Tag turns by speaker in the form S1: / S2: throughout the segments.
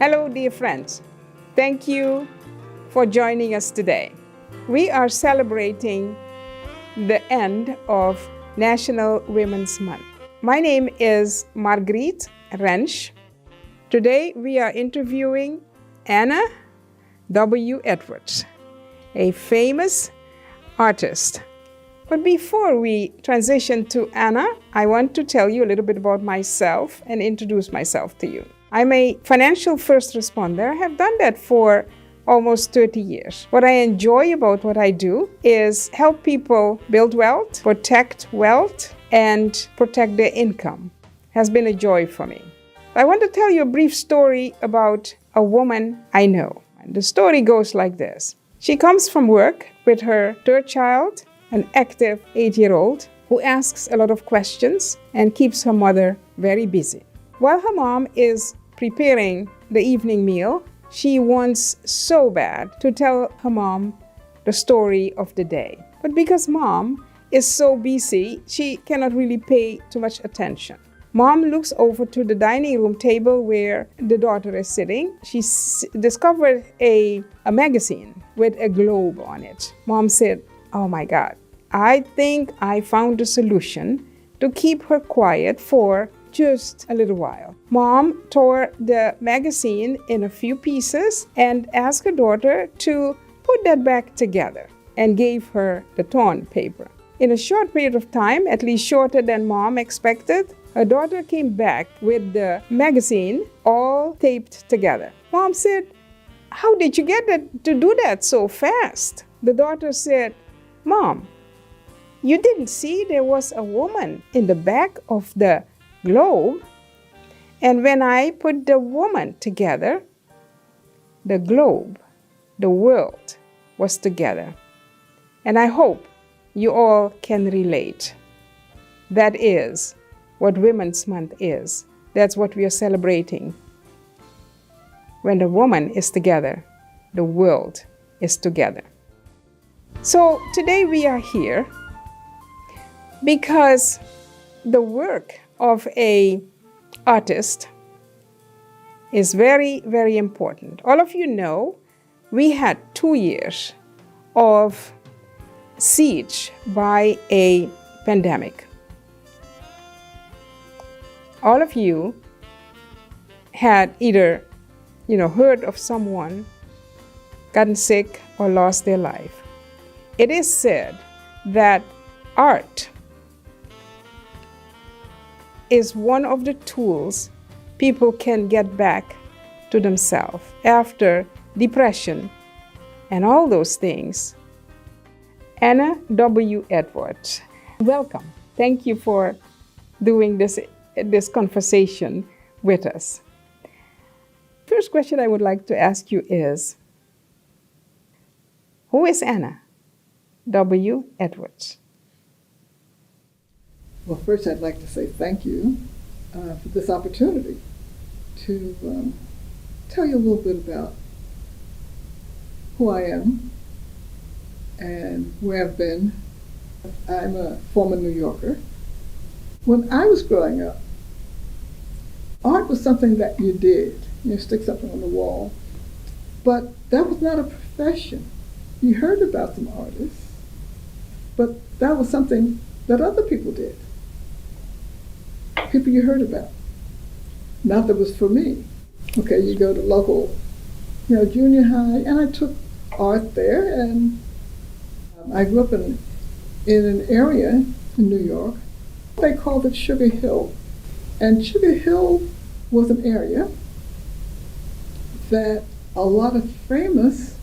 S1: Hello, dear friends. Thank you for joining us today. We are celebrating the end of National Women's Month. My name is Margriet Rensch. Today we are interviewing Anna W. Edwards, a famous artist. But before we transition to Anna, I want to tell you a little bit about myself and introduce myself to you. I'm a financial first responder. I have done that for almost 30 years. What I enjoy about what I do is help people build wealth, protect wealth, and protect their income. It has been a joy for me. I want to tell you a brief story about a woman I know. And the story goes like this. She comes from work with her third child, an active 8-year-old who asks a lot of questions and keeps her mother very busy. While her mom is preparing the evening meal, she wants so bad to tell her mom the story of the day. But because mom is so busy, she cannot really pay too much attention. Mom looks over to the dining room table where the daughter is sitting. She discovered a magazine with a globe on it. Mom said, "Oh my God, I think I found a solution to keep her quiet for just a little while." Mom tore the magazine in a few pieces and asked her daughter to put that back together and gave her the torn paper. In a short period of time, at least shorter than Mom expected, her daughter came back with the magazine all taped together. Mom said, "How did you get to do that so fast?" The daughter said, "Mom, you didn't see there was a woman in the back of the globe, and when I put the woman together, the globe, the world was together." And I hope you all can relate. That is what Women's Month is. That's what we are celebrating. When the woman is together, the world is together. So today we are here because the work of an artist is very, very important. All of you know we had 2 years of siege by a pandemic. All of you had either, heard of someone gotten sick or lost their life. It is said that art is one of the tools people can get back to themselves after depression and all those things. Anna W. Edwards, welcome. Thank you for doing this conversation with us. First question I would like to ask you is, who is Anna W. Edwards?
S2: Well, first I'd like to say thank you for this opportunity to tell you a little bit about who I am and where I've been. I'm a former New Yorker. When I was growing up, art was something that you did. You stick something on the wall. But that was not a profession. You heard about some artists, but that was something that other people did. People you heard about. Not that was for me. Okay, you go to local, junior high, and I took art there, and I grew up in an area in New York. They called it Sugar Hill. And Sugar Hill was an area that a lot of famous,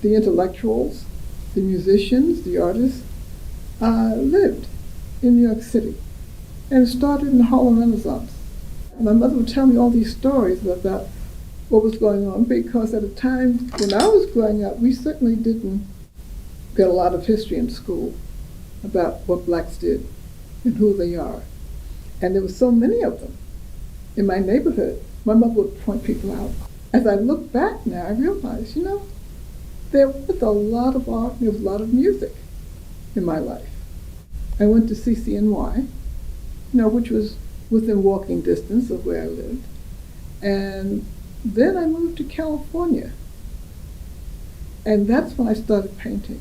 S2: the intellectuals, the musicians, the artists, lived in New York City. And it started in the Harlem Renaissance. My mother would tell me all these stories about what was going on, because at a time when I was growing up, we certainly didn't get a lot of history in school about what blacks did and who they are. And there were so many of them in my neighborhood. My mother would point people out. As I look back now, I realize, there was a lot of art, there was a lot of music in my life. I went to CCNY, which was within walking distance of where I lived. And then I moved to California. And that's when I started painting.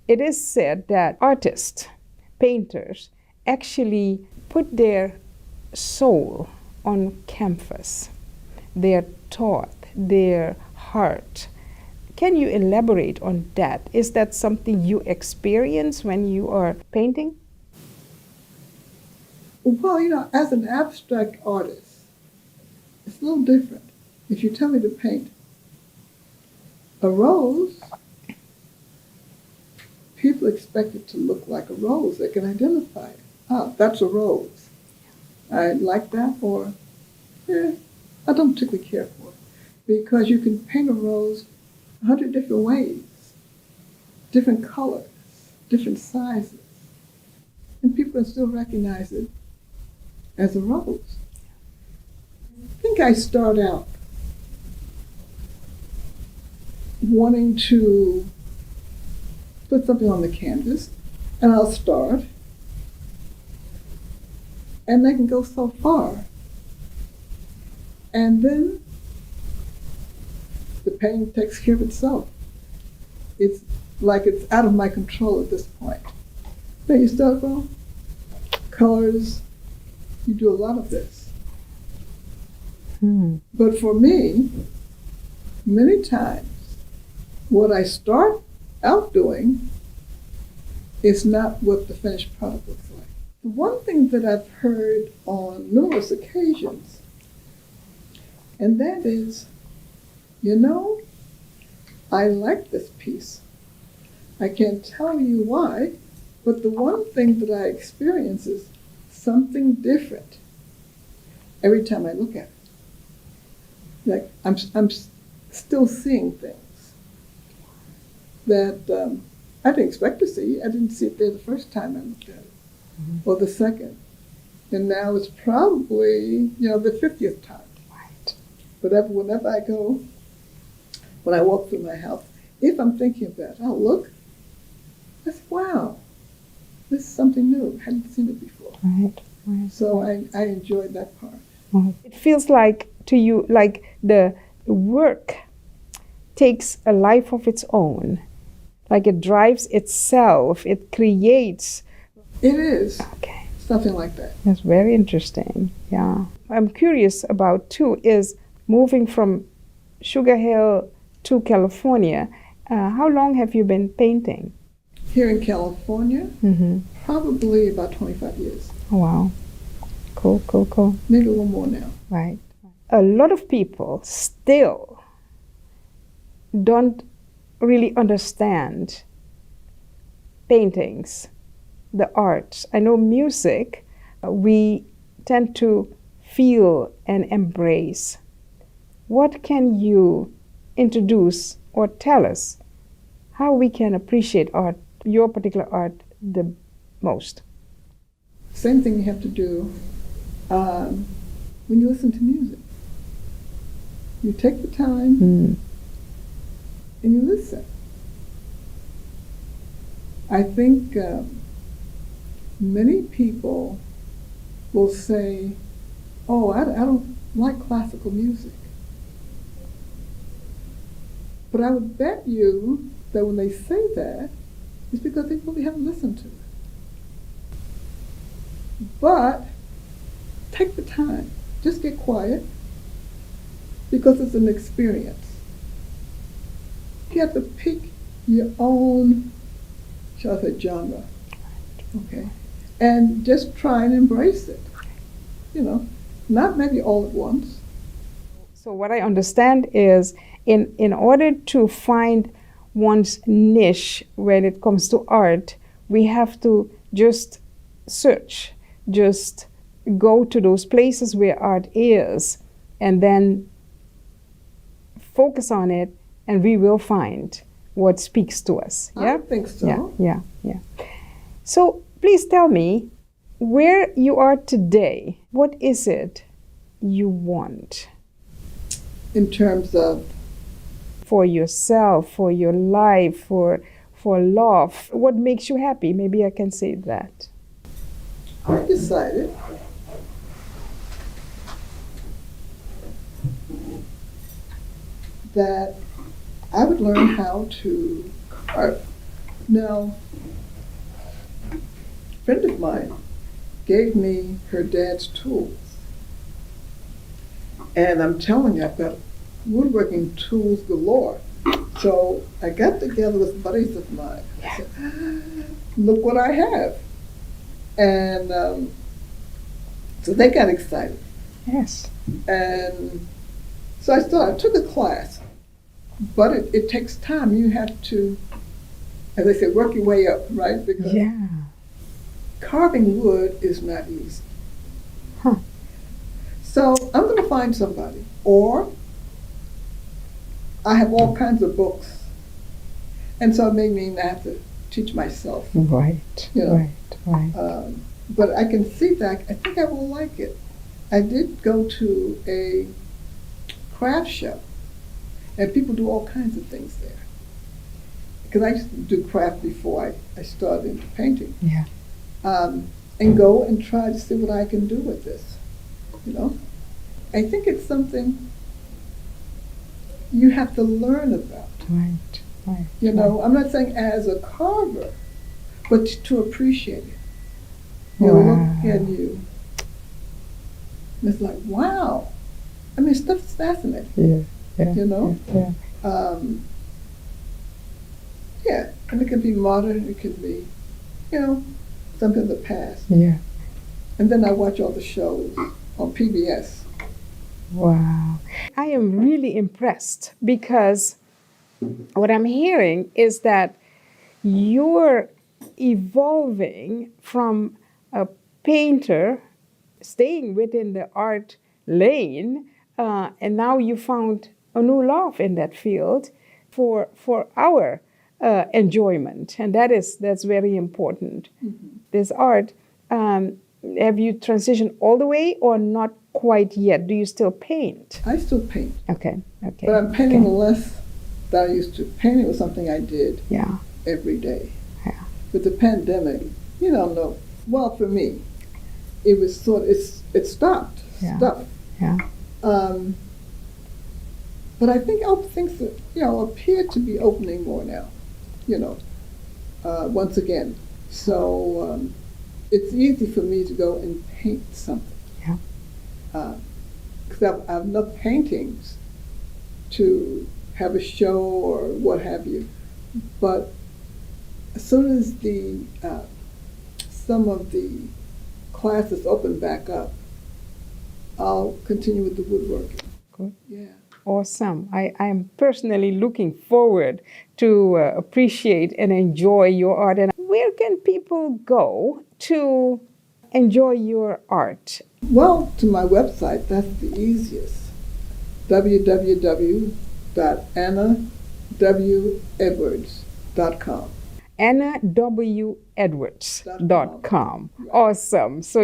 S1: It is said that artists, painters, actually put their soul on canvas, their thought, their heart. Can you elaborate on that? Is that something you experience when you are painting?
S2: Well, you know, as an abstract artist, it's a little different. If you tell me to paint a rose, people expect it to look like a rose. They can identify it. Ah, that's a rose. I like that, or I don't particularly care for it. Because you can paint a rose 100 different ways, different colors, different sizes, and people can still recognize it as a rose. I think I start out wanting to put something on the canvas, and I'll start, and they can go so far. And then the painting takes care of itself. It's like it's out of my control at this point. Then you start going, colors, you do a lot of this. But for me, many times, what I start out doing is not what the finished product looks like. The one thing that I've heard on numerous occasions, and that is, you know, I like this piece. I can't tell you why, but the one thing that I experience is something different every time I look at it. Like I'm still seeing things that I didn't expect to see. I didn't see it there the first time I looked at it, or the second. And now it's probably, you know, the 50th time.
S1: Right.
S2: Whenever I go, when I walk through my house, if I'm thinking of that, I'll look, I say, wow, this is something new. I hadn't seen it before.
S1: Right.
S2: So I enjoyed that part.
S1: It feels like to you, like the work takes a life of its own, like it drives itself, it creates.
S2: It is.
S1: Okay.
S2: Something like that.
S1: That's very interesting. Yeah. I'm curious about too is moving from Sugar Hill to California. How long have you been painting?
S2: Here in California, probably about 25 years.
S1: Oh, wow. Cool.
S2: Maybe a little more now.
S1: Right. A lot of people still don't really understand paintings, the arts. I know music, we tend to feel and embrace. What can you introduce or tell us how we can appreciate art, your particular art, the most?
S2: Same thing you have to do when you listen to music. You take the time and you listen. I think many people will say, oh, I don't like classical music. But I would bet you that when they say that, it's because they really haven't listened to it. But take the time. Just get quiet, because it's an experience. You have to pick your own, shall I say, genre, okay? And just try and embrace it. You know, not maybe all at once.
S1: So what I understand is in order to find one's niche when it comes to art, we have to just search, just go to those places where art is, and then focus on it, and we will find what speaks to us. Yeah?
S2: I think so.
S1: Yeah. So please tell me, where you are today, what is it you want?
S2: In terms of?
S1: For yourself, for your life, for love. What makes you happy? Maybe I can say that.
S2: I decided that I would learn how to carve. Now, a friend of mine gave me her dad's tools. And I'm telling you, I've got woodworking tools galore. So I got together with buddies of mine. I said, look what I have. And so they got excited.
S1: Yes.
S2: And so I took a class. But it takes time. You have to, as I say, work your way up, right? Because
S1: Yeah.
S2: carving wood is not easy.
S1: Huh.
S2: So I'm going to find somebody. Or I have all kinds of books. And so it may mean I have to teach myself.
S1: Right.
S2: You know.
S1: Right.
S2: But I can see that. I think I will like it. I did go to a craft show. And people do all kinds of things there. Because I used to do craft before I started into painting.
S1: Yeah.
S2: And go and try to see what I can do with this. You know? I think it's something you have to learn about.
S1: Right.
S2: You know, I'm not saying as a carver, but to appreciate it. You know,
S1: Wow.
S2: look at you. And it's like, wow. I mean, stuff's fascinating.
S1: Yeah. Yeah.
S2: You know?
S1: Yeah.
S2: Yeah, and it could be modern, it could be, you know, something of the past.
S1: Yeah.
S2: And then I watch all the shows on PBS.
S1: Wow. I am really impressed because what I'm hearing is that you're evolving from a painter, staying within the art lane, and now you found a new love in that field for our enjoyment, and that's very important.
S2: Mm-hmm.
S1: This art, have you transitioned all the way or not quite yet? Do you still paint?
S2: I still paint,
S1: Okay.
S2: but I'm painting less than I used to. Painting was something I did
S1: Yeah.
S2: every day.
S1: Yeah.
S2: With the pandemic, you don't know. Well, for me, it was it stopped.
S1: Yeah.
S2: Stuff.
S1: Yeah.
S2: But I think things that, appear to be opening more now, once again. So it's easy for me to go and paint something.
S1: Yeah.
S2: Because I have enough paintings to have a show or what have you. But as soon as some of the classes open back up, I'll continue with the woodworking.
S1: Good.
S2: Yeah.
S1: Awesome. I am personally looking forward to appreciate and enjoy your art. And where can people go to enjoy your art?
S2: Well, to my website, that's the easiest. www.annawedwards.com.
S1: AnnaWEdwards.com. Awesome. So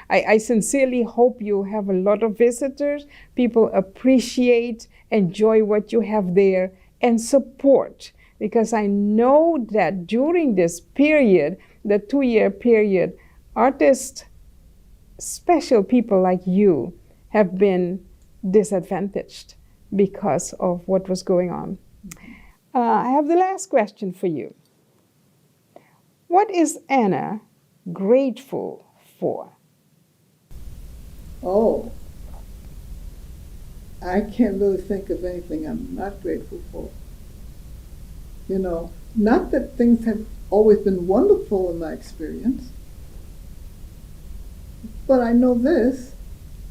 S1: I sincerely hope you have a lot of visitors. People appreciate, enjoy what you have there, and support. Because I know that during this period, the 2-year period, artists, special people like you, have been disadvantaged because of what was going on. I have the last question for you. What is Anna grateful for?
S2: Oh, I can't really think of anything I'm not grateful for. Not that things have always been wonderful in my experience, but I know this,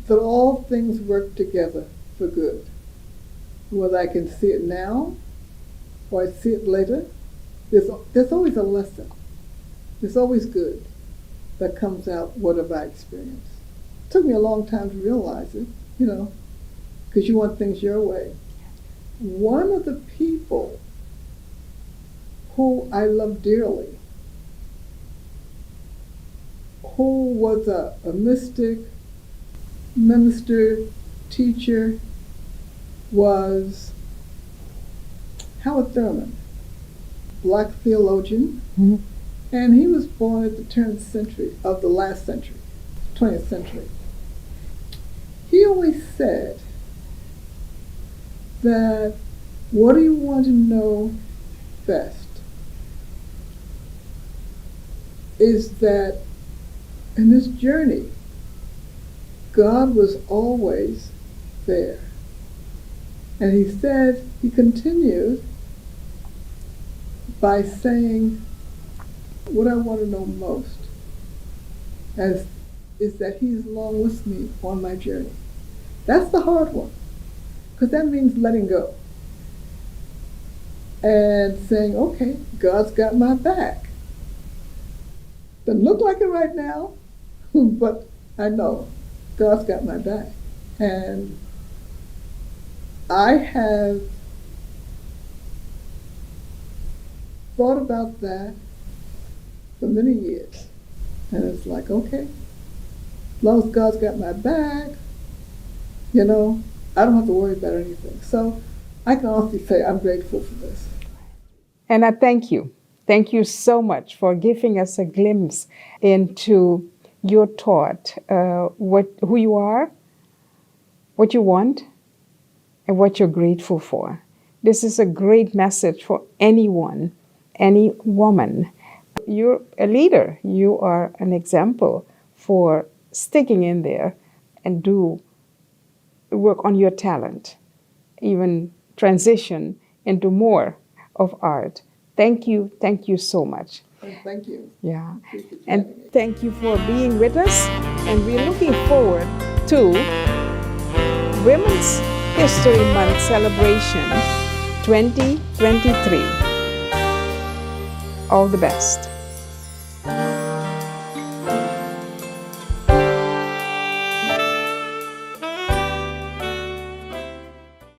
S2: that all things work together for good. Whether I can see it now or I see it later, there's always a lesson. There's always good that comes out whatever I experience. It took me a long time to realize it, because you want things your way. One of the people who I love dearly, who was a mystic, minister, teacher, was Howard Thurman, black theologian.
S1: Mm-hmm.
S2: And he was born at the turn of the last century, 20th century. He always said that What do you want to know best? Is that in this journey, God was always there. And he said, he continued by saying, what I want to know most is that he's along with me on my journey. That's the hard one, because that means letting go and saying, okay, God's got my back. Doesn't look like it right now, but I know God's got my back. And I have thought about that for many years. And it's like, okay, as long as God's got my back, I don't have to worry about anything. So I can honestly say I'm grateful for this.
S1: And I thank you. Thank you so much for giving us a glimpse into your thought, who you are, what you want, and what you're grateful for. This is a great message for anyone, any woman. You're a leader. You are an example for sticking in there and do work on your talent, even transition into more of art. Thank you so much.
S2: Thank you.
S1: Yeah, and thank you for being with us. And we're looking forward to Women's History Month celebration 2023. All the best.